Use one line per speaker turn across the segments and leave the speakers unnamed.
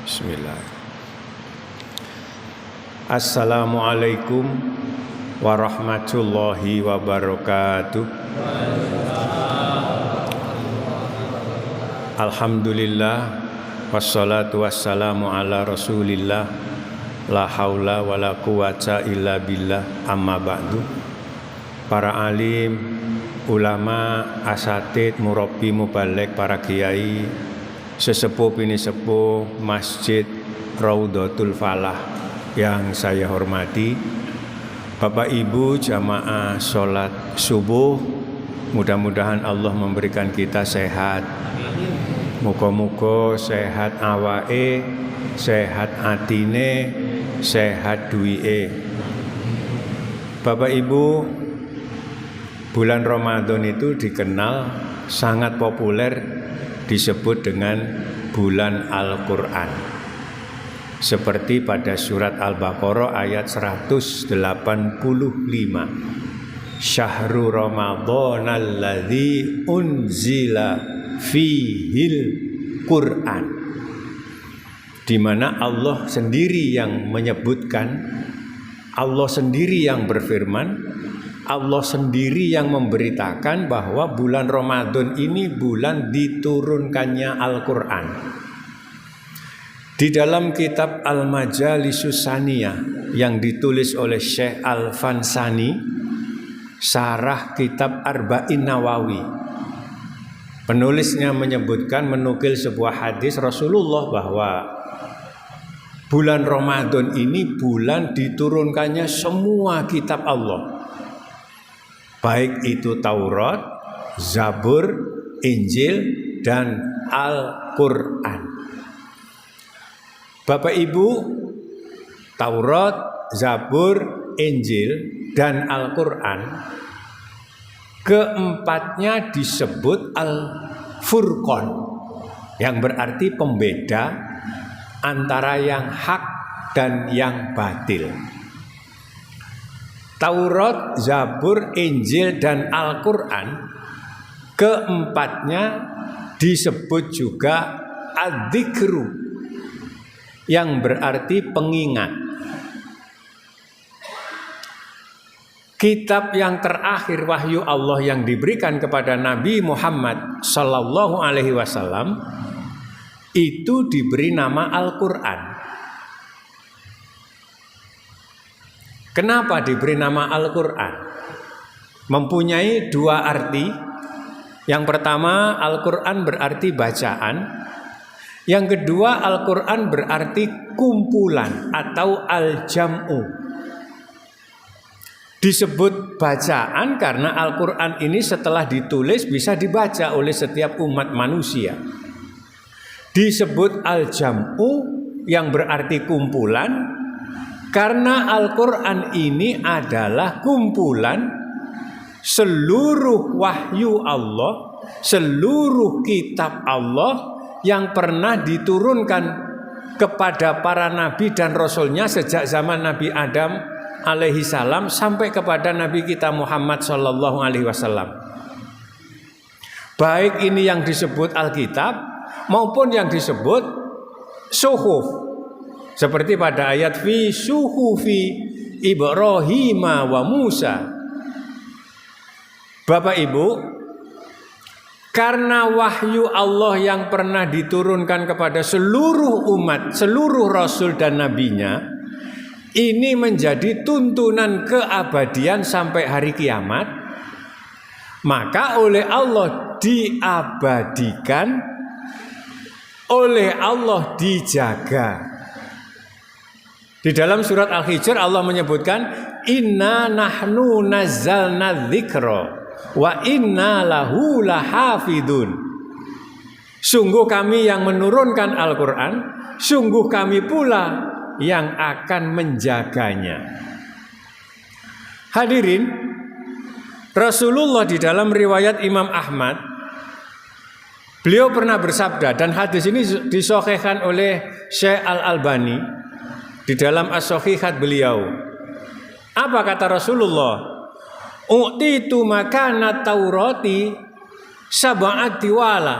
Bismillah. Assalamualaikum warahmatullahi wabarakatuh. Alhamdulillah wassalatu wassalamu ala Rasulillah la haula wala quwata illa billah amma ba'du. Para alim, ulama, asatid, murabbi, mubaligh, para kiai, sesepuh bini sepuh Masjid Raudhatul Falah yang saya hormati, Bapak Ibu jamaah sholat subuh, mudah-mudahan Allah memberikan kita sehat. Muga-muga sehat awake, sehat atine, sehat duwike. Bapak Ibu, bulan Ramadan itu dikenal sangat populer disebut dengan bulan Al-Quran. Seperti pada surat Al-Baqarah ayat 185. Syahrul Ramadhanal ladzi unzila fihil Quran. Di mana Allah sendiri yang menyebutkan, Allah sendiri yang berfirman, Allah sendiri yang memberitakan bahwa bulan Ramadan ini bulan diturunkannya Al-Quran. Di dalam kitab Al-Majalisus Saniyah yang ditulis oleh Syekh Al-Fansani, syarah kitab Arba'in Nawawi, penulisnya menyebutkan, menukil sebuah hadis Rasulullah bahwa bulan Ramadan ini bulan diturunkannya semua kitab Allah, baik itu Taurat, Zabur, Injil, dan Al-Quran. Bapak Ibu, Taurat, Zabur, Injil, dan Al-Quran, keempatnya disebut Al-Furqan, yang berarti pembeda antara yang hak dan yang batil. Taurat, Zabur, Injil, dan Al-Quran, keempatnya disebut juga Adzikru, yang berarti pengingat. Kitab yang terakhir wahyu Allah yang diberikan kepada Nabi Muhammad sallallahu alaihi wasallam itu diberi nama Al-Quran. Kenapa diberi nama Al-Quran? Mempunyai dua arti. Yang pertama, Al-Quran berarti bacaan. Yang kedua, Al-Quran berarti kumpulan atau al-jam'u. Disebut bacaan karena Al-Quran ini setelah ditulis bisa dibaca oleh setiap umat manusia. Disebut al-jam'u yang berarti kumpulan karena Al-Quran ini adalah kumpulan seluruh wahyu Allah, seluruh kitab Allah yang pernah diturunkan kepada para nabi dan rasulnya sejak zaman Nabi Adam alaihi salam sampai kepada Nabi kita Muhammad sallallahu alaihi wasallam. Baik ini yang disebut Alkitab maupun yang disebut suhuf. Seperti pada ayat fi suhufi Ibrahim wa Musa. Bapak Ibu, karena wahyu Allah yang pernah diturunkan kepada seluruh umat, seluruh rasul dan nabinya, ini menjadi tuntunan keabadian sampai hari kiamat, maka oleh Allah diabadikan, oleh Allah dijaga. Di dalam surat Al-Hijr Allah menyebutkan, inna nahnu nazzalna dzikra wa inna lahu lahafidun. Sungguh kami yang menurunkan Al-Quran, sungguh kami pula yang akan menjaganya. Hadirin, Rasulullah di dalam riwayat Imam Ahmad, beliau pernah bersabda, dan hadis ini disahihkan oleh Syekh Al-Albani di dalam As-Sahihat beliau. Apa kata Rasulullah? U'titu makana Taurati sab'at diwala.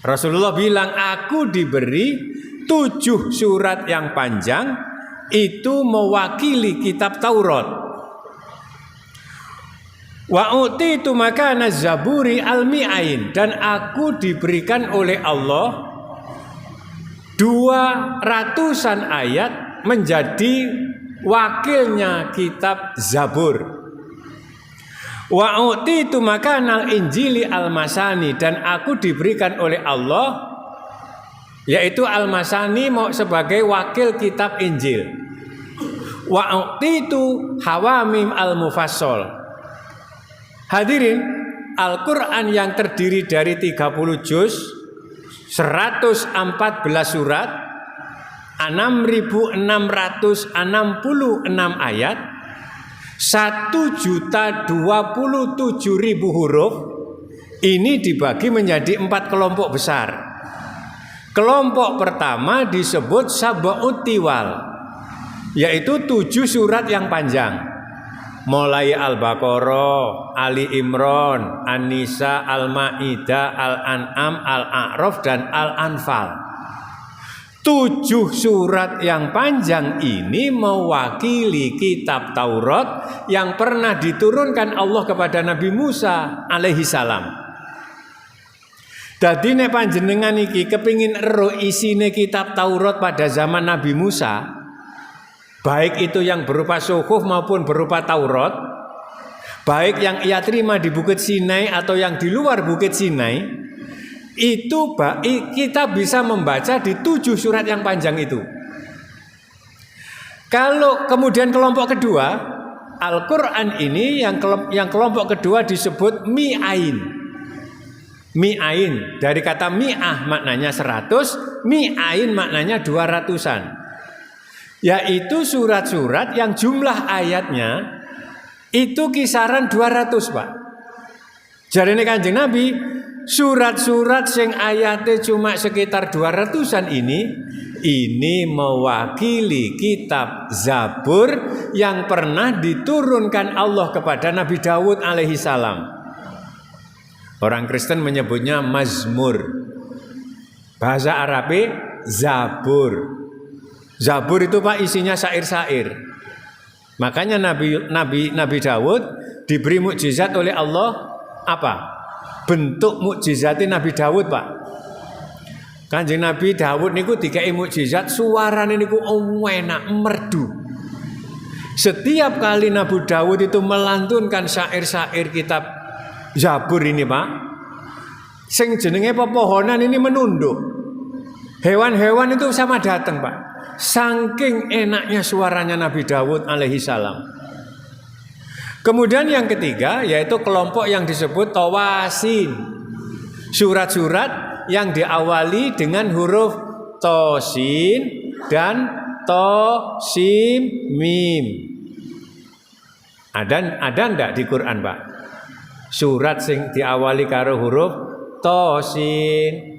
Rasulullah bilang, aku diberi 7 surat yang panjang, itu mewakili kitab Taurat. Wa utitu makana Zaburi al-mi'ain, dan aku diberikan oleh Allah 200-an ayat menjadi wakilnya kitab Zabur. Wa utitu makana al-injili al-masani, dan aku diberikan oleh Allah yaitu al-masani mau sebagai wakil kitab Injil. Wa utitu hawamim al-mufassal. Hadirin, Al-Quran yang terdiri dari 30 juz, 114 surat, 6.666 ayat, 1.027.000 huruf, ini dibagi menjadi 4 kelompok besar. Kelompok pertama disebut Sab'ut Tiwal, yaitu 7 surat yang panjang. Mulai Al-Baqarah, Ali Imran, An-Nisa, Al-Maidah, Al-An'am, Al-A'raf, dan Al-Anfal. 7 surat yang panjang ini mewakili kitab Taurat yang pernah diturunkan Allah kepada Nabi Musa alaihi salam. Dadi nek panjenengan iki kepingin ero isine kitab Taurat pada zaman Nabi Musa, baik itu yang berupa suhuf maupun berupa Taurat, baik yang ia terima di Bukit Sinai atau yang di luar Bukit Sinai, itu kita bisa membaca di 7 surat yang panjang itu. Kalau kemudian kelompok kedua, Al-Quran ini yang kelompok kedua disebut mi'ain. Mi'ain, dari kata mi'ah maknanya 100, mi'ain maknanya 200-an. Yaitu surat-surat yang jumlah ayatnya itu kisaran 200, Pak. Jarene Kanjeng Nabi, surat-surat sing ayatnya cuma sekitar 200-an ini mewakili kitab Zabur yang pernah diturunkan Allah kepada Nabi Daud alaihi salam. Orang Kristen menyebutnya Mazmur. Bahasa Arabnya Zabur. Zabur itu Pak isinya syair-syair. Makanya Nabi Daud diberi mukjizat oleh Allah apa? Bentuk mukjizatnya Nabi Daud, Pak. Kanjeng Nabi Daud niku dikai mukjizat suarane niku enak merdu. Setiap kali Nabi Daud itu melantunkan syair-syair kitab Zabur ini, Pak, sing jenenge pepohonan ini menunduk. Hewan-hewan itu sama datang, Pak. Saking enaknya suaranya Nabi Daud alaihi salam. Kemudian yang ketiga yaitu kelompok yang disebut Tawasin. Surat-surat yang diawali dengan huruf Tosin dan Tosim Mim. Ada ndak di Quran, Pak? Surat sing diawali karo huruf Tosin.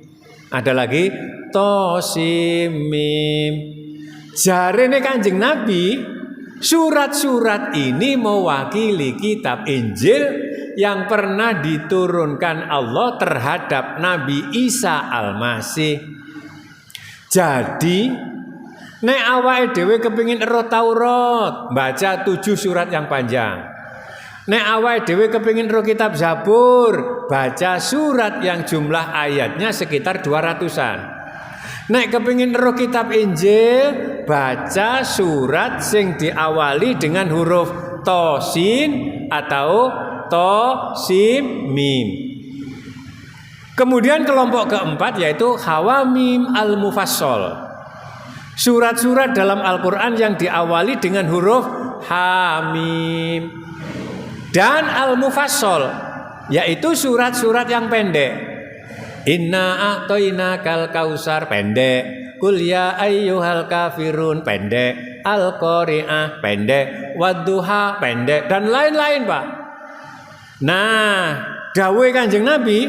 Ada lagi Tosim Mim. Jarene Kanjeng Nabi, surat-surat ini mewakili kitab Injil yang pernah diturunkan Allah terhadap Nabi Isa Al-Masih. Jadi, nek awake dhewe kepengin ero Taurat, baca 7 surat yang panjang. Nek awake dhewe kepengin ero kitab Zabur, baca surat yang jumlah ayatnya sekitar 200-an. Nek kepingin roh kitab Injil, baca surat sing diawali dengan huruf Tosin atau Tosim Mim. Kemudian kelompok keempat yaitu Hawamim al-Mufassal. Surat-surat dalam Al-Quran yang diawali dengan huruf Hamim. Dan al-Mufassal, yaitu surat-surat yang pendek. Inna a'toinakal kausar pendek, Qul ya ayyuhal kafirun pendek, Al-Qari'ah pendek, Wadduha pendek, dan lain-lain, Pak. Nah, dawuh Kanjeng Nabi,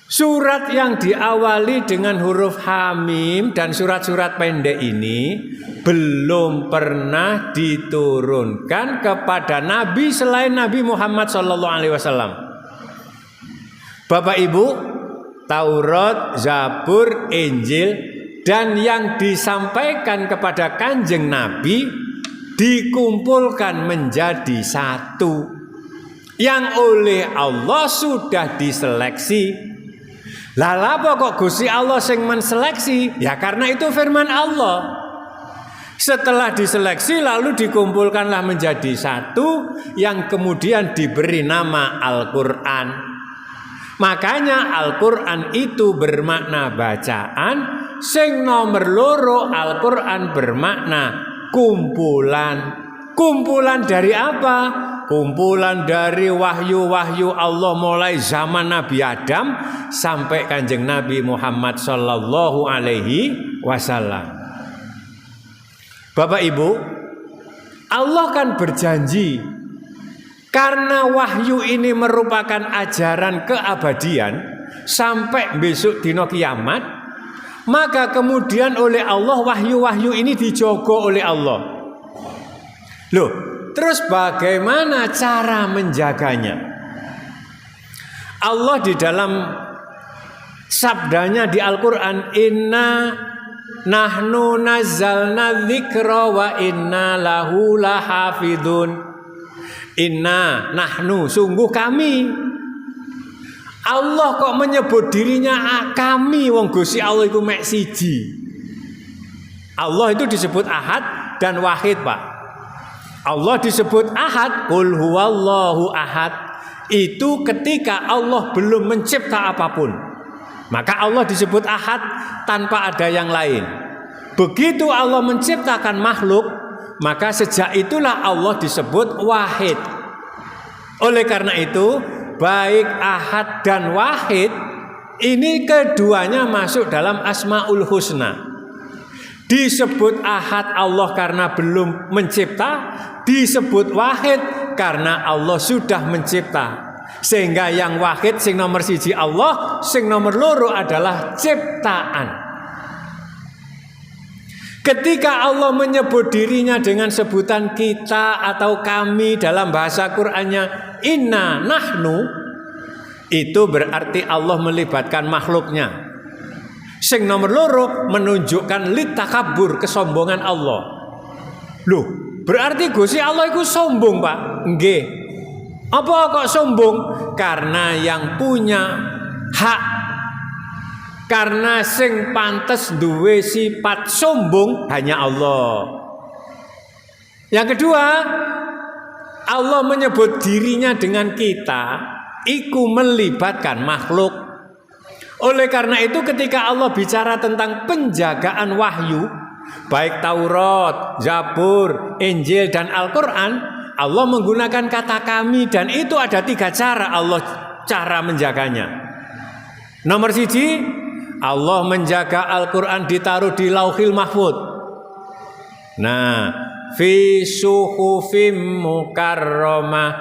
Surat yang diawali dengan huruf Hamim dan surat-surat pendek ini belum pernah diturunkan kepada nabi selain Nabi Muhammad SAW. Bapak Ibu, Taurat, Zabur, Injil, dan yang disampaikan kepada Kanjeng Nabi dikumpulkan menjadi satu, yang oleh Allah sudah diseleksi. Lah apa kok Gusti Allah sing menseleksi? Ya karena itu firman Allah. Setelah diseleksi lalu dikumpulkanlah menjadi satu, yang kemudian diberi nama Al-Quran. Makanya Al-Quran itu bermakna bacaan, sing nomor loro Al-Quran bermakna kumpulan. Kumpulan dari apa? Kumpulan dari wahyu-wahyu Allah mulai zaman Nabi Adam sampai Kanjeng Nabi Muhammad sallallahu alaihi wasallam. Bapak Ibu, Allah kan berjanji karena wahyu ini merupakan ajaran keabadian sampai besok dino kiamat, maka kemudian oleh Allah wahyu-wahyu ini dijogo oleh Allah. Loh, terus bagaimana cara menjaganya? Allah di dalam sabdanya di Al-Quran, Inna nahnu nazzalna dzikra wa inna lahu lahafidun. Inna nahnu, sungguh kami. Allah kok menyebut dirinya kami, wong Gusti Allah iku mek siji. Allah itu disebut ahad dan wahid, Pak. Allah disebut ahad, qul huwallahu ahad, itu ketika Allah belum mencipta apapun. Maka Allah disebut ahad tanpa ada yang lain. Begitu Allah menciptakan makhluk, maka sejak itulah Allah disebut wahid. Oleh karena itu, baik ahad dan wahid ini keduanya masuk dalam Asmaul Husna. Disebut ahad Allah karena belum mencipta, disebut wahid karena Allah sudah mencipta. Sehingga yang wahid sing nomor siji Allah, sing nomor loro adalah ciptaan. Ketika Allah menyebut dirinya dengan sebutan kita atau kami dalam bahasa Qur'annya inna nahnu, itu berarti Allah melibatkan makhluknya. Sing nomor loro menunjukkan litakabur, kesombongan Allah. Loh, berarti Gusti Allah itu sombong, Pak? Nggih. Apa kok sombong? Karena yang punya hak, karena sing pantes duwe sifat sombong hanya Allah. Yang kedua, Allah menyebut dirinya dengan kita, iku melibatkan makhluk. Oleh karena itu ketika Allah bicara tentang penjagaan wahyu, baik Taurat, Zabur, Injil, dan Al-Quran, Allah menggunakan kata kami, dan itu ada 3 cara Allah cara menjaganya. Nomor 1, Allah menjaga Al-Quran ditaruh di Lauhil Mahfud. Nah, fi suhufim mukarramah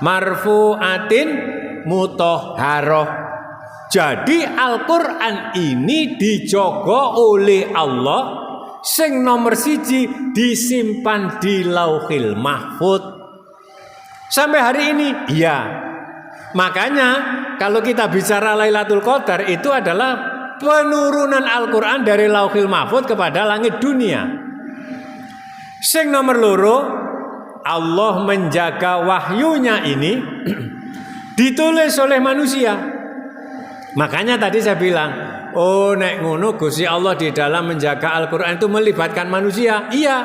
marfu'atin mutahharah. Jadi Al-Quran ini dijogo oleh Allah, sing nomor 1 disimpan di Lauhil Mahfud sampai hari ini. Iya. Makanya kalau kita bicara Lailatul Qadar, itu adalah penurunan Al-Quran dari Lauhil Mahfud kepada langit dunia. Sing nomor loro, Allah menjaga wahyunya ini ditulis oleh manusia. Makanya tadi saya bilang, oh nek ngono Gusti Allah di dalam menjaga Al-Quran itu melibatkan manusia. Iya.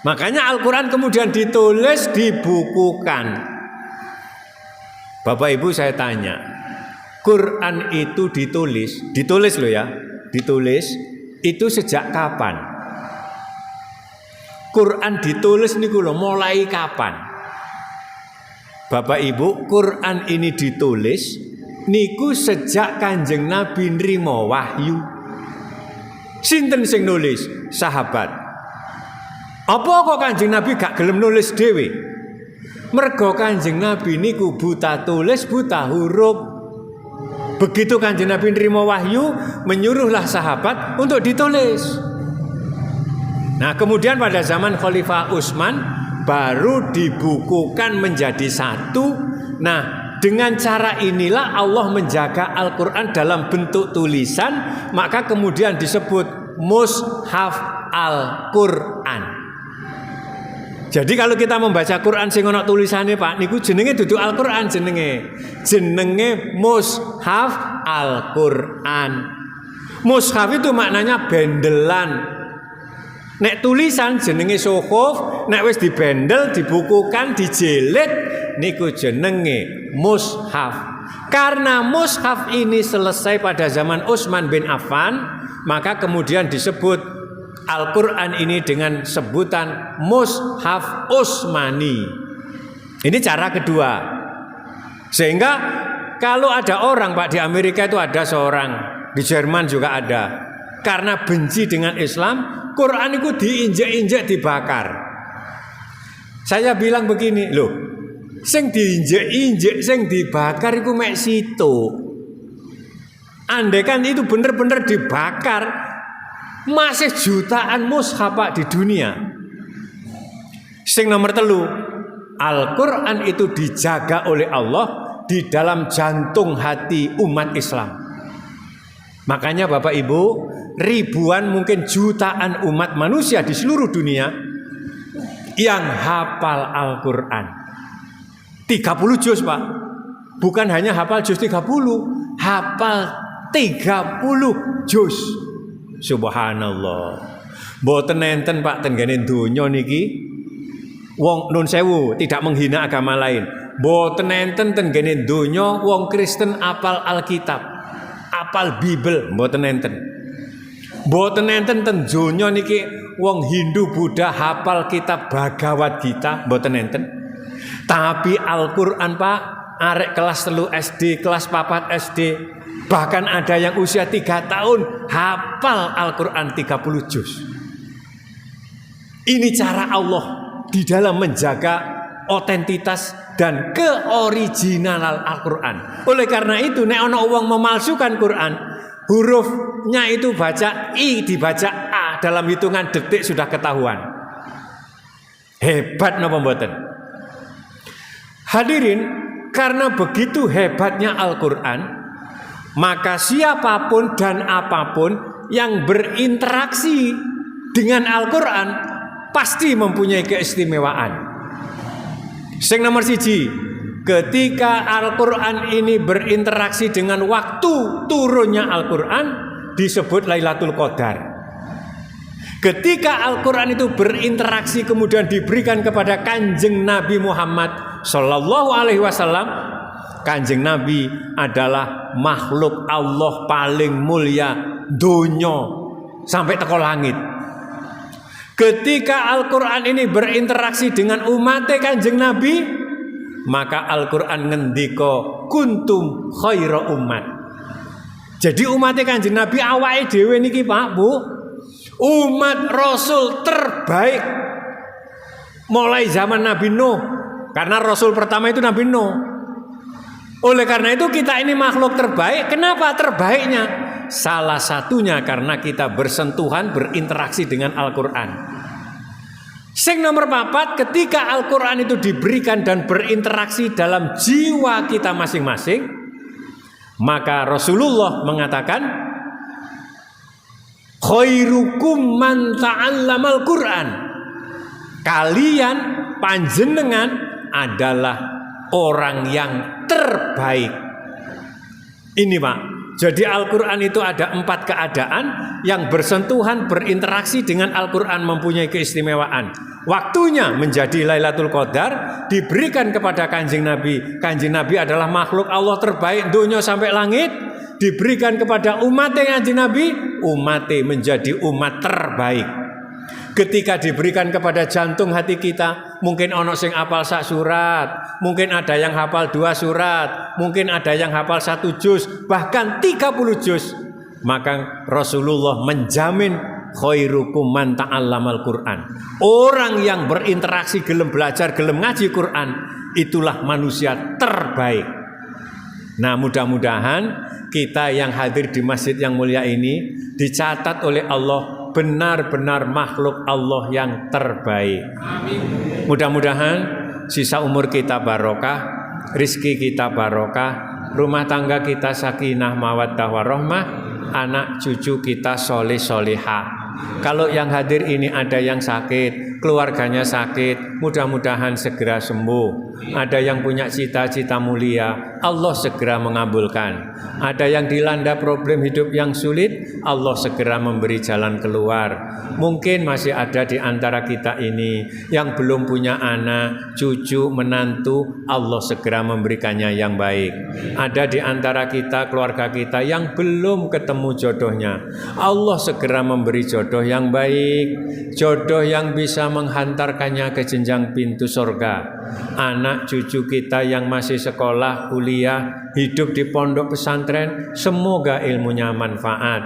Makanya Al-Quran kemudian ditulis, dibukukan. Bapak Ibu saya tanya, Quran itu ditulis loh ya, ditulis itu sejak kapan? Quran ditulis niku lho mulai kapan? Bapak Ibu, Quran ini ditulis niku sejak Kanjeng Nabi nrimo wahyu. Sinten sing nulis? Sahabat. Apa kok Kanjeng Nabi gak gelem nulis dhewe? Mergo Kanjeng Nabi niku buta tulis, buta huruf. Begitu Kanjeng Nabi nerima wahyu, menyuruhlah sahabat untuk ditulis. Nah, kemudian pada zaman Khalifah Utsman baru dibukukan menjadi satu. Nah, dengan cara inilah Allah menjaga Al-Quran dalam bentuk tulisan, maka kemudian disebut Mushaf Al-Quran. Jadi kalau kita membaca Quran sing ana tulisannya Pak, niku jenenge dudu Al-Quran, jenenge Mushaf Al-Quran. Mushaf itu maknanya bendelan. Nek tulisan jenenge suhuf, nek wis dibendel, dibukukan, dijilid, niku jenenge mushaf. Karena mushaf ini selesai pada zaman Utsman bin Affan, maka kemudian disebut Al-Quran ini dengan sebutan Mushaf Utsmani. Ini cara kedua. Sehingga kalau ada orang Pak, di Amerika itu ada seorang, di Jerman juga ada, karena benci dengan Islam, Quran itu diinjek-injek, dibakar. Saya bilang begini, loh, sing diinjek-injek, sing dibakar itu mek situ. Andaikan itu benar-benar dibakar, masih jutaan mushaf Pak di dunia. Sing nomor 3, Al-Quran itu dijaga oleh Allah di dalam jantung hati umat Islam. Makanya Bapak Ibu, ribuan mungkin jutaan umat manusia di seluruh dunia yang hafal Al-Quran 30 juz Pak. Bukan hanya hafal juz 30, hafal 30 juz. Subhanallah. Mboten enten Pak tenggene donya niki wong nun sewu tidak menghina agama lain. Mboten enten tenggene donya wong Kristen apal Alkitab, apal Bible, mboten enten. Mboten enten ten donya niki wong Hindu Buddha hafal kitab Bhagavad Gita, mboten enten. Tapi Al-Qur'an Pak, arek kelas 3 SD, kelas 4 SD, bahkan ada yang usia 3 tahun hafal Al-Quran 30 juz. Ini cara Allah di dalam menjaga otentitas dan keoriginalan Al-Quran. Oleh karena itu, nek ana wong memalsukan Quran, hurufnya itu baca I, dibaca A, dalam hitungan detik sudah ketahuan. Hebat napa mboten? Hadirin, karena begitu hebatnya Al-Quran, maka siapapun dan apapun yang berinteraksi dengan Al-Quran pasti mempunyai keistimewaan. Sing nomor 1, ketika Al-Quran ini berinteraksi dengan waktu turunnya Al-Quran, disebut Lailatul Qadar. Ketika Al-Quran itu berinteraksi kemudian diberikan kepada Kanjeng Nabi Muhammad Sallallahu Alaihi Wasallam, Kanjeng Nabi adalah makhluk Allah paling mulia donya sampai teko langit. Ketika Al-Quran ini berinteraksi dengan umatnya Kanjeng Nabi, maka Al-Quran ngendika kuntum khaira umat. Jadi umatnya Kanjeng Nabi awake dhewe niki Pak Bu, umat Rasul terbaik mulai zaman Nabi Nuh, karena Rasul pertama itu Nabi Nuh. Oleh karena itu kita ini makhluk terbaik. Kenapa terbaiknya? Salah satunya karena kita bersentuhan, berinteraksi dengan Al-Quran. Sing nomor 4, ketika Al-Quran itu diberikan dan berinteraksi dalam jiwa kita masing-masing, maka Rasulullah mengatakan, khairukum man ta'allamal Quran. Kalian panjenengan adalah orang yang terbaik. Ini Pak. Jadi Al-Quran itu ada 4 keadaan yang bersentuhan, berinteraksi dengan Al-Quran mempunyai keistimewaan. Waktunya menjadi Lailatul Qadar, diberikan kepada Kanjeng Nabi. Kanjeng Nabi adalah makhluk Allah terbaik dunia sampai langit. Diberikan kepada umatnya Kanjeng Nabi, umatnya menjadi umat terbaik. Ketika diberikan kepada jantung hati kita, mungkin ono sing hafal 1 surat, mungkin ada yang hafal 2 surat, mungkin ada yang hafal 1 juz, bahkan 30 juz. Maka Rasulullah menjamin khairukum man ta'allamal Quran. Orang yang berinteraksi, gelem belajar, gelem ngaji Quran, itulah manusia terbaik. Nah, mudah-mudahan kita yang hadir di masjid yang mulia ini dicatat oleh Allah benar-benar makhluk Allah yang terbaik. Mudah-mudahan sisa umur kita barokah, rizki kita barokah, rumah tangga kita sakinah mawaddah warahmah, anak cucu kita soleh solehah. Kalau yang hadir ini ada yang sakit, keluarganya sakit, mudah-mudahan segera sembuh. Ada yang punya cita-cita mulia, Allah segera mengabulkan. Ada yang dilanda problem hidup yang sulit, Allah segera memberi jalan keluar. Mungkin masih ada di antara kita ini yang belum punya anak, cucu, menantu, Allah segera memberikannya yang baik. Ada di antara kita, keluarga kita yang belum ketemu jodohnya, Allah segera memberi jodoh yang baik, jodoh yang bisa menghantarkannya ke jenjang pintu surga. Anak cucu kita yang masih sekolah, kuliah, hidup di pondok pesantren, semoga ilmunya manfaat.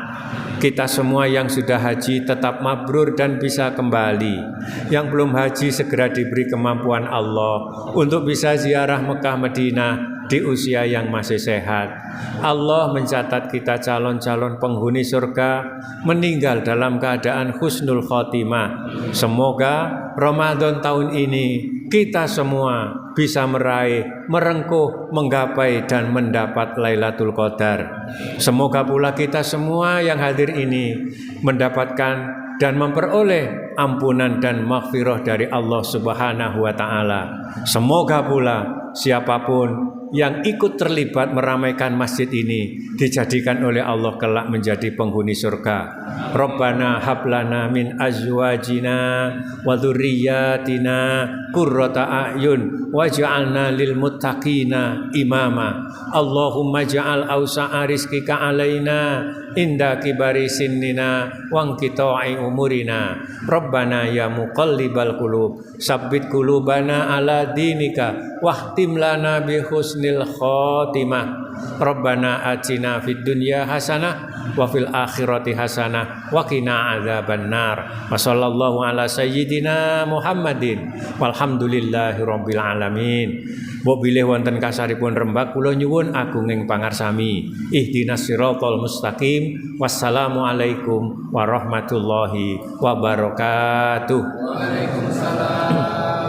Kita semua yang sudah haji tetap mabrur dan bisa kembali. Yang belum haji segera diberi kemampuan Allah untuk bisa ziarah Mekah Madinah di usia yang masih sehat. Allah mencatat kita calon-calon penghuni surga meninggal dalam keadaan husnul khotimah. Semoga Ramadan tahun ini kita semua bisa meraih, merengkuh, menggapai dan mendapat Lailatul Qadar. Semoga pula kita semua yang hadir ini mendapatkan dan memperoleh ampunan dan maghfirah dari Allah Subhanahu wa taala. Semoga pula siapapun yang ikut terlibat meramaikan masjid ini dijadikan oleh Allah kelak menjadi penghuni surga. Rabbana hablana min azwajina wa dzurriyyatina qurrata a'yun waj'alna lil muttaqina imama. Allahumma ja'al awsa'a rizqika alaina inda kibari sinnina wa qita'i umurina. Rabbana ya muqallibal qulub sabbit qulubana ala dinika wahtim lana bi husnil khotimah. Rabbana atina fid dunya hasanah wa fil akhirati hasanah wa qina adzabannar. Wa sallallahu ala sayyidina Muhammadin walhamdulillahi rabbil alamin. Mbok bilih wonten kasaripun rembag kula nyuwun agunging pangarsami. Ihdinas siratal mustaqim. Wassalamualaikum warahmatullahi wabarakatuh. Waalaikumsalam.